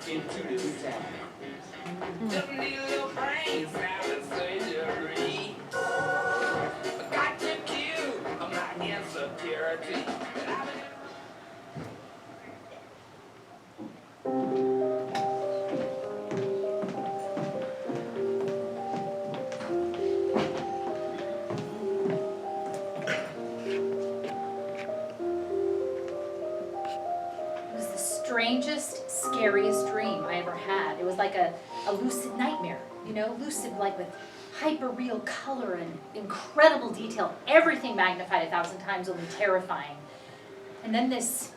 into the town. Just need a little brains out of surgery. Got to kill my insecurity. Strangest, scariest dream I ever had. It was like a lucid nightmare, you know, lucid like with hyper-real color and incredible detail, everything magnified 1,000 times, only terrifying. And then this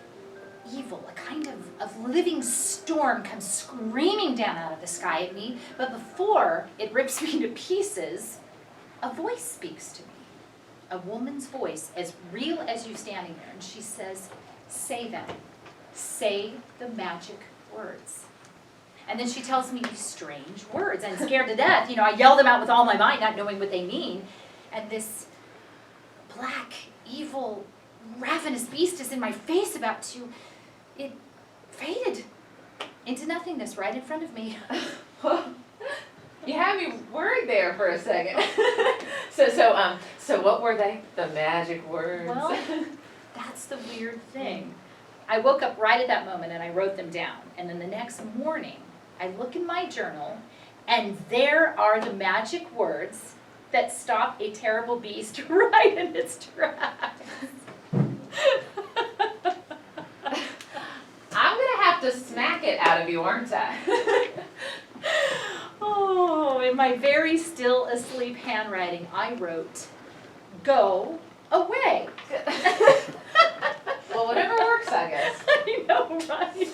evil, a kind of living storm comes screaming down out of the sky at me, but before it rips me to pieces, a voice speaks to me. A woman's voice, as real as you standing there, and she says, "Say them. Say the magic words." And then she tells me these strange words, and scared to death, you know, I yell them out with all my might, not knowing what they mean. And this black, evil, ravenous beast is in my face about to, it faded into nothingness right in front of me. You had me worried there for a second. So what were they? The magic words? Well, that's the weird thing. I woke up right at that moment and I wrote them down. And then the next morning, I look in my journal and there are the magic words that stop a terrible beast right in its tracks. I'm gonna have to smack it out of you, aren't I? Oh, in my very still asleep handwriting, I wrote, "Go away." Well, whatever works, I guess. I know, right?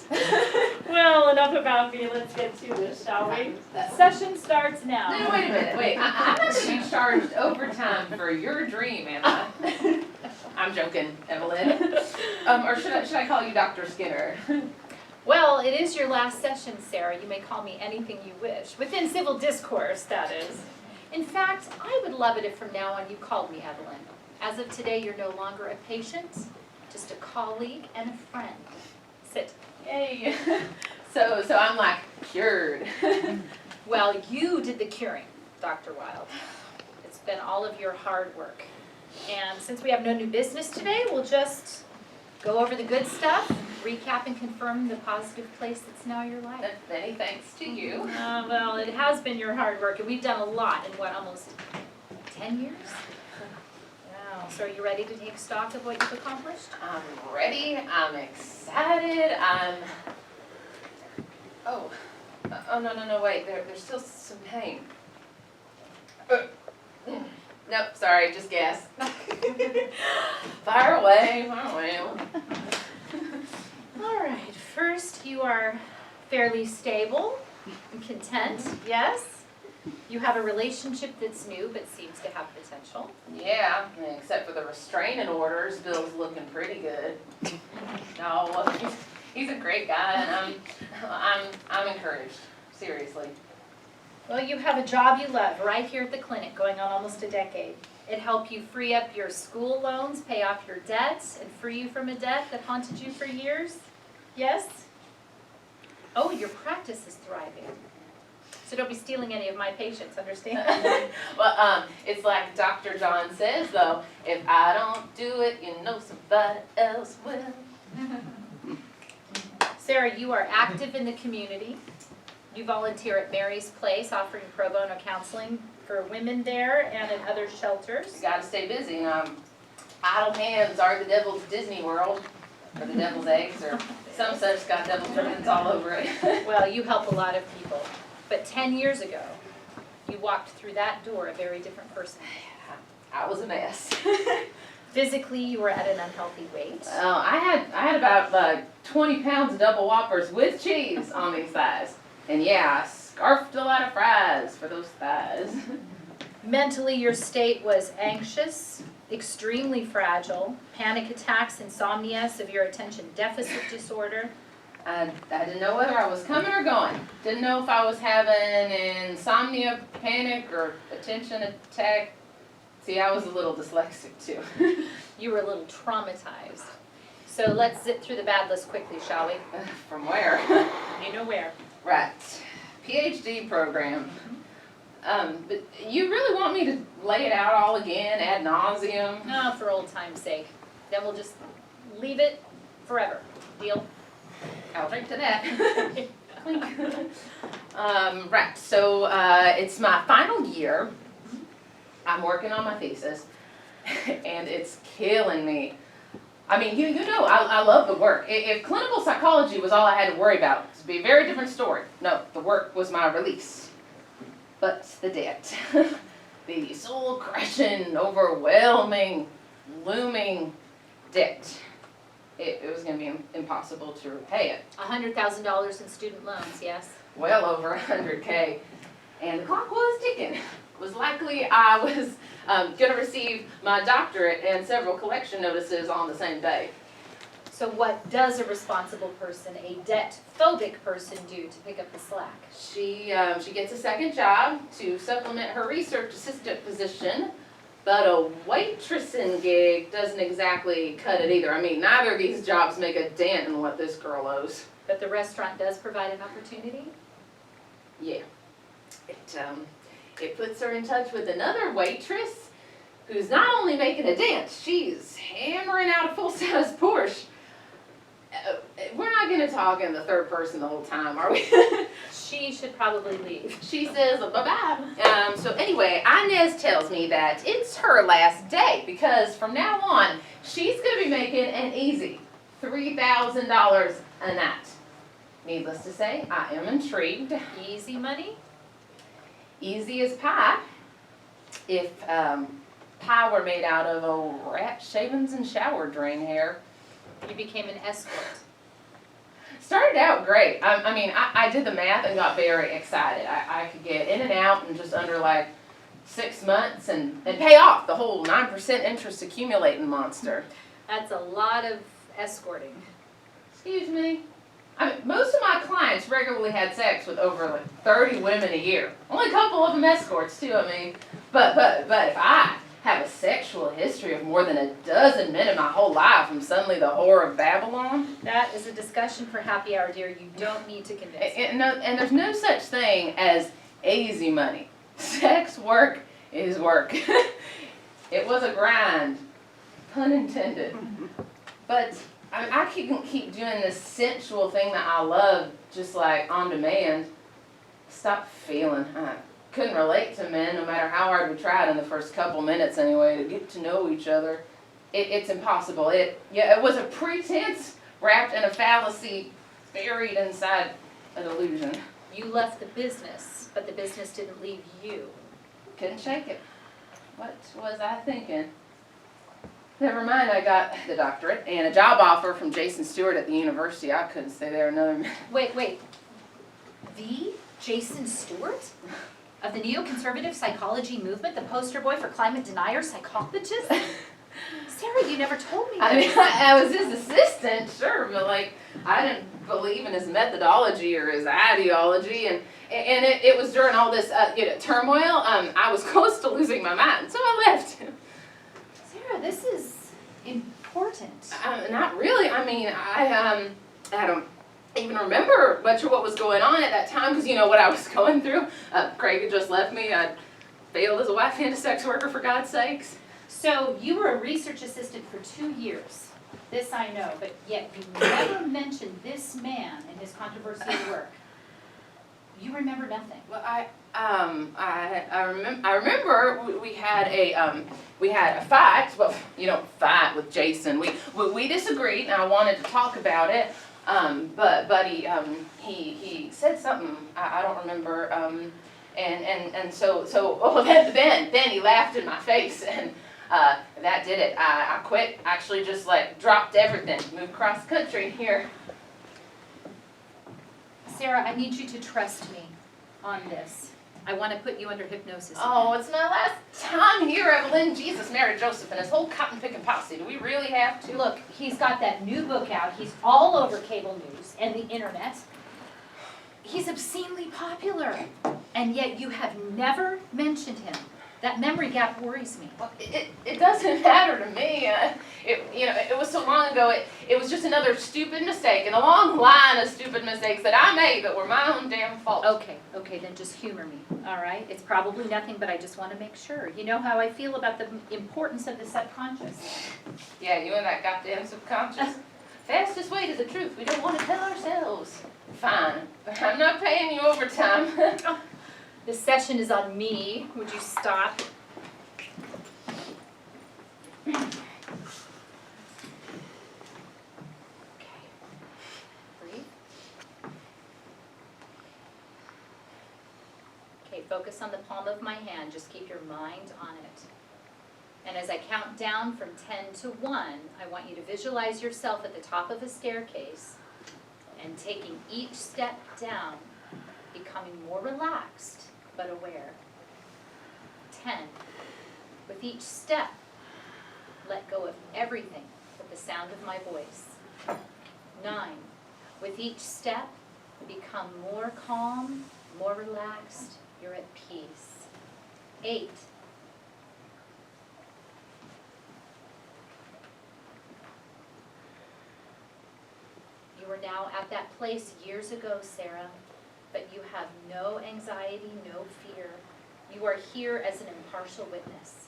Well, enough about me. Let's get to this, shall we? Session starts now. No, wait a minute. Wait, I'm not going to be charged overtime for your dream, am I? I'm joking, Evelyn. Or should I call you Dr. Skinner? Well, it is your last session, Sarah. You may call me anything you wish. Within civil discourse, that is. In fact, I would love it if from now on you called me Evelyn. As of today, you're no longer a patient, just a colleague and a friend. Sit. Yay. So I'm like cured. Well, you did the curing, Dr. Wilde. It's been all of your hard work. And since we have no new business today, we'll just go over the good stuff, recap and confirm the positive place that's now your life. Many thanks to you. Well, it has been your hard work, and we've done a lot in what, almost 10 years? Wow. So are you ready to take stock of what you've accomplished? I'm ready. I'm excited. Oh, no, wait. There's still some pain. Nope, sorry, just guess. Fire away. All right, first you are fairly stable and content, yes? You have a relationship that's new but seems to have potential. Yeah, except for the restraining orders, Bill's looking pretty good. No, he's a great guy, and I'm encouraged, seriously. Well, you have a job you love right here at the clinic going on almost a decade. It helped you free up your school loans, pay off your debts, and free you from a debt that haunted you for years. Yes? Oh, your practice is thriving. So don't be stealing any of my patients, understand? Well, it's like Dr. John says, though, if I don't do it, you know somebody else will. Sarah, you are active in the community. You volunteer at Mary's Place, offering pro bono counseling for women there and at other shelters. You gotta stay busy. Idle hands are the devil's Disney World, or the devil's eggs, or some such got devil's ribbons all over it. Well, you help a lot of people. But 10 years ago, you walked through that door a very different person. I was a mess. Physically, you were at an unhealthy weight. I had about 20 pounds of double whoppers with cheese on these thighs. And yeah, I scarfed a lot of fries for those thighs. Mentally, your state was anxious, extremely fragile, panic attacks, insomnia, severe attention deficit disorder. I didn't know whether I was coming or going. Didn't know if I was having insomnia, panic, or attention attack. See, I was a little dyslexic too. You were a little traumatized. So let's zip through the bad list quickly, shall we? From where? You know where. Right. PhD program. But you really want me to lay it out all again ad nauseum? No, for old time's sake. Then we'll just leave it forever. Deal? I'll drink to that. Right, so it's my final year. I'm working on my thesis, and it's killing me. I mean, you know, I love the work. If clinical psychology was all I had to worry about, it would be a very different story. No, the work was my release. But the debt, the soul-crushing, overwhelming, looming debt, it was going to be impossible to repay it. $100,000 in student loans, yes? Well over 100K. And the clock was ticking. It was likely I was going to receive my doctorate and several collection notices on the same day. So what does a responsible person, a debt-phobic person, do to pick up the slack? She gets a second job to supplement her research assistant position, but a waitressing gig doesn't exactly cut it either. I mean, neither of these jobs make a dent in what this girl owes. But the restaurant does provide an opportunity? Yeah. It puts her in touch with another waitress who's not only making a dent, she's hammering out a full-size Porsche. We're not going to talk in the third person the whole time, are we? She should probably leave. She says bye-bye. So anyway, Inez tells me that it's her last day because from now on, she's going to be making an easy $3,000 a night. Needless to say, I am intrigued. Easy money? Easy as pie. If pie were made out of old rat shavings and shower drain hair. You became an escort. Started out great. I mean, I did the math and got very excited. I could get in and out in just under like 6 months and pay off the whole 9% interest accumulating monster. That's a lot of escorting. Excuse me? I mean, most of my clients regularly had sex with over like 30 women a year. Only a couple of them escorts too, I mean. But if I have a sexual history of more than a dozen men in my whole life, I'm suddenly the whore of Babylon. That is a discussion for happy hour, dear. You don't need to convince me. And there's no such thing as easy money. Sex work is work. It was a grind, pun intended. But I mean, I can keep doing this sensual thing that I love, just like on demand. Stop feeling. I couldn't relate to men, no matter how hard we tried in the first couple minutes anyway, to get to know each other. It's impossible. It was a pretense wrapped in a fallacy, buried inside an illusion. You left the business, but the business didn't leave you. Couldn't shake it. What was I thinking? Never mind, I got the doctorate and a job offer from Jason Stewart at the university. I couldn't stay there another minute. Wait. The Jason Stewart? Of the neoconservative psychology movement, the poster boy for climate denier psychologists? Sarah, you never told me that. I mean, I was his assistant, sure, but like, I didn't believe in his methodology or his ideology, and it was during all this turmoil, I was close to losing my mind, so I left. Sarah, this is important. Not really. I mean, I don't even remember much of what was going on at that time, because you know what I was going through. Craig had just left me. I'd failed as a wife and a sex worker, for God's sakes. So you were a research assistant for 2 years. This I know, but yet you never mentioned this man in his controversial work. You remember nothing. Well, I remember we had a fight. Well, you don't fight with Jason. We disagreed, and I wanted to talk about it. But he said something I don't remember. And so then he laughed in my face, and that did it. I quit. Actually, just like dropped everything, moved cross country here. Sarah, I need you to trust me on this. I want to put you under hypnosis again. Oh, it's my last time here, Evelyn. Jesus, Mary, Joseph, and his whole cotton-picking posse. Do we really have to? Look, he's got that new book out. He's all over cable news and the internet. He's obscenely popular, and yet you have never mentioned him. That memory gap worries me. Well, it doesn't matter to me. It was so long ago. It was just another stupid mistake in a long line of stupid mistakes that I made that were my own damn fault. Okay, then just humor me, all right? It's probably nothing, but I just want to make sure. You know how I feel about the importance of the subconscious. Yeah, you and that goddamn subconscious. Fastest way to the truth. We don't want to tell ourselves. Fine, but I'm not paying you overtime. This session is on me. Would you stop? Okay. Breathe. Okay, focus on the palm of my hand. Just keep your mind on it. And as I count down from 10 to 1, I want you to visualize yourself at the top of a staircase and taking each step down, becoming more relaxed but aware. 10. With each step, let go of everything but the sound of my voice. 9. With each step, become more calm, more relaxed, you're at peace. 8. You are now at that place years ago, Sarah, but you have no anxiety, no fear. You are here as an impartial witness.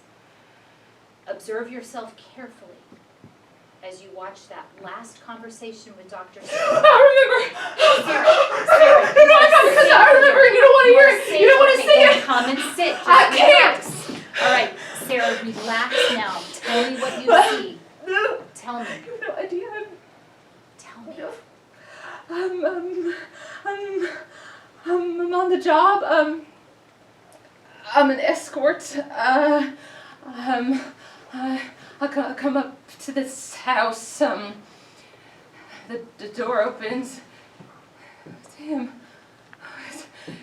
Observe yourself carefully as you watch that last conversation with Dr. Sarah. I remember. Sarah, Because I remember. You don't want to hear it. You don't want to see it. Come and sit. Just I can't. relax. All right, Sarah, relax now. Tell me what you see. No. Tell me. I have no idea. Tell me. I'm on the job. I'm an escort. I come up to this house. The door opens. It's him.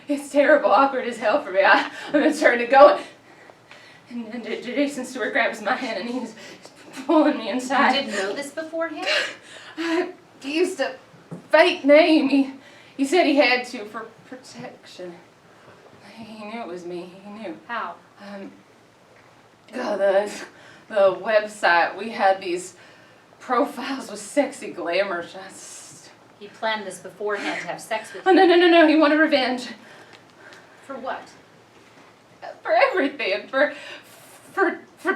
It's terrible, awkward as hell for me. I'm starting to go. And Jason Stewart grabs my hand and he's pulling me inside. You didn't know this beforehand? He used a fake name. He said he had to for protection. He knew it was me. He knew. How? The website. We had these profiles with sexy glamour shots. He planned this beforehand to have sex with Oh, you. no. He wanted revenge. For what? For everything. For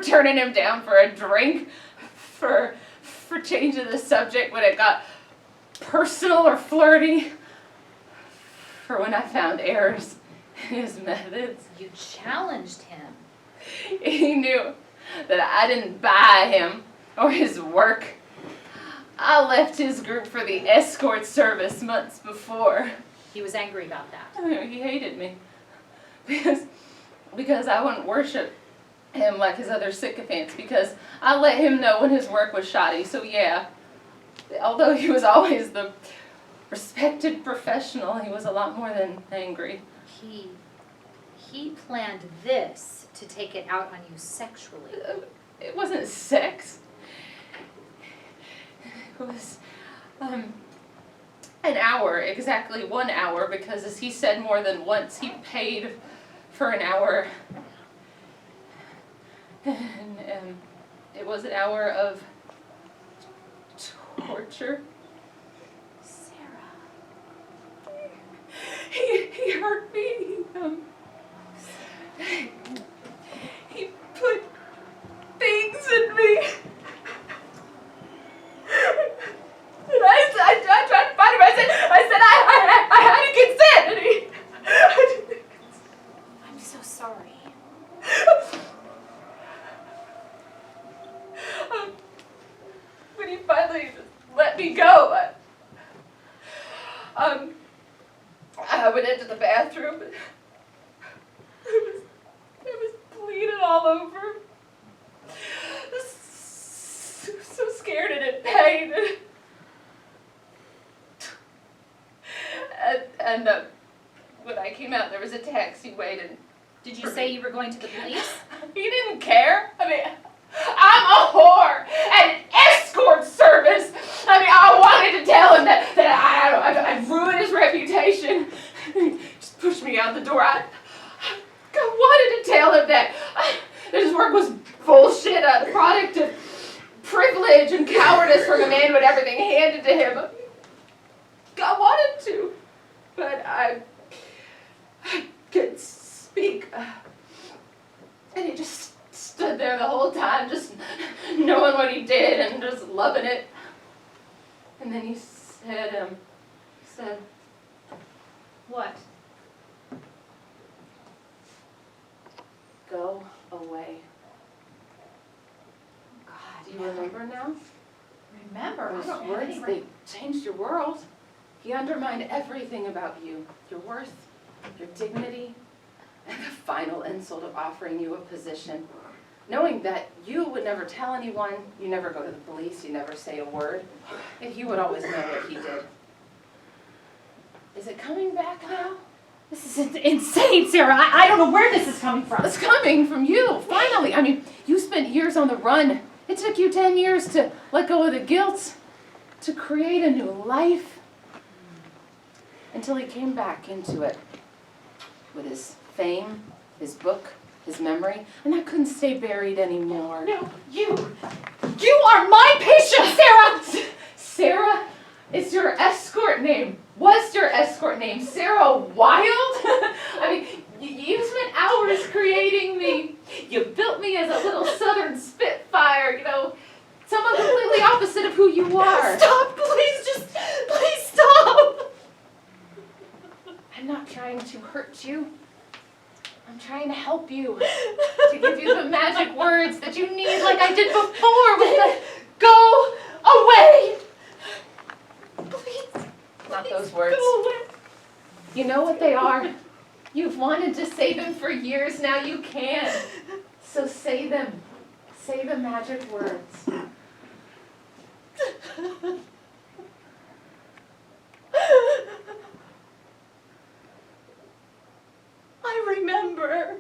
turning him down for a drink. For changing the subject when it got personal or flirty. For when I found errors in his methods. You challenged him. He knew that I didn't buy him or his work. I left his group for the escort service months before. He was angry about that. I mean, he hated me because I wouldn't worship him like his other sycophants, because I let him know when his work was shoddy. So yeah, although he was always the respected professional, he was a lot more than angry. He planned this to take it out on you sexually. It wasn't sex. It was an hour, exactly 1 hour, because as he said more than once, he paid for an hour. And it was an hour of torture. Sarah. He hurt me. He put things in me. And I tried to fight him. I said I had to consent. And I didn't consent. I'm so sorry. When he finally let me go, I went into the bathroom. It was bleeding all over. So scared and in pain. And when I came out, there was a taxi waiting. Did you say you were going to the police? He didn't care. I mean, I'm a whore at an escort service. I mean, I wanted to tell him that I'd ruined his reputation. Just pushed me out the door. I wanted to tell him that I what he did and just loving it. And then he said, What? go away. God, Do you remember now? remember? Those I don't have words, any they changed your world. He undermined everything about you, your worth, your dignity, and the final insult of offering you a position. Knowing that you would never tell anyone, you never go to the police, you never say a word, and he would always know what he did. Is it coming back now? This is insane, Sarah. I don't know where this is coming from. It's coming from you, finally. I mean, you spent years on the run. It took you 10 years to let go of the guilt, to create a new life, until he came back into it with his fame, his book, his memory, and that couldn't stay buried anymore. No, you are my patient, Sarah! Sarah is your escort name. Was your escort name Sarah Wild? I mean, you spent hours creating me. You built me as a little southern spitfire, you know, someone completely opposite of who you are. Stop, please stop! I'm not trying to hurt you. I'm trying to help you. To give you the magic words that you need like I did before with the go away. Please. Not those words. Go away. You know what they are. You've wanted to say them for years, now you can. So say them. Say the magic words. I remember.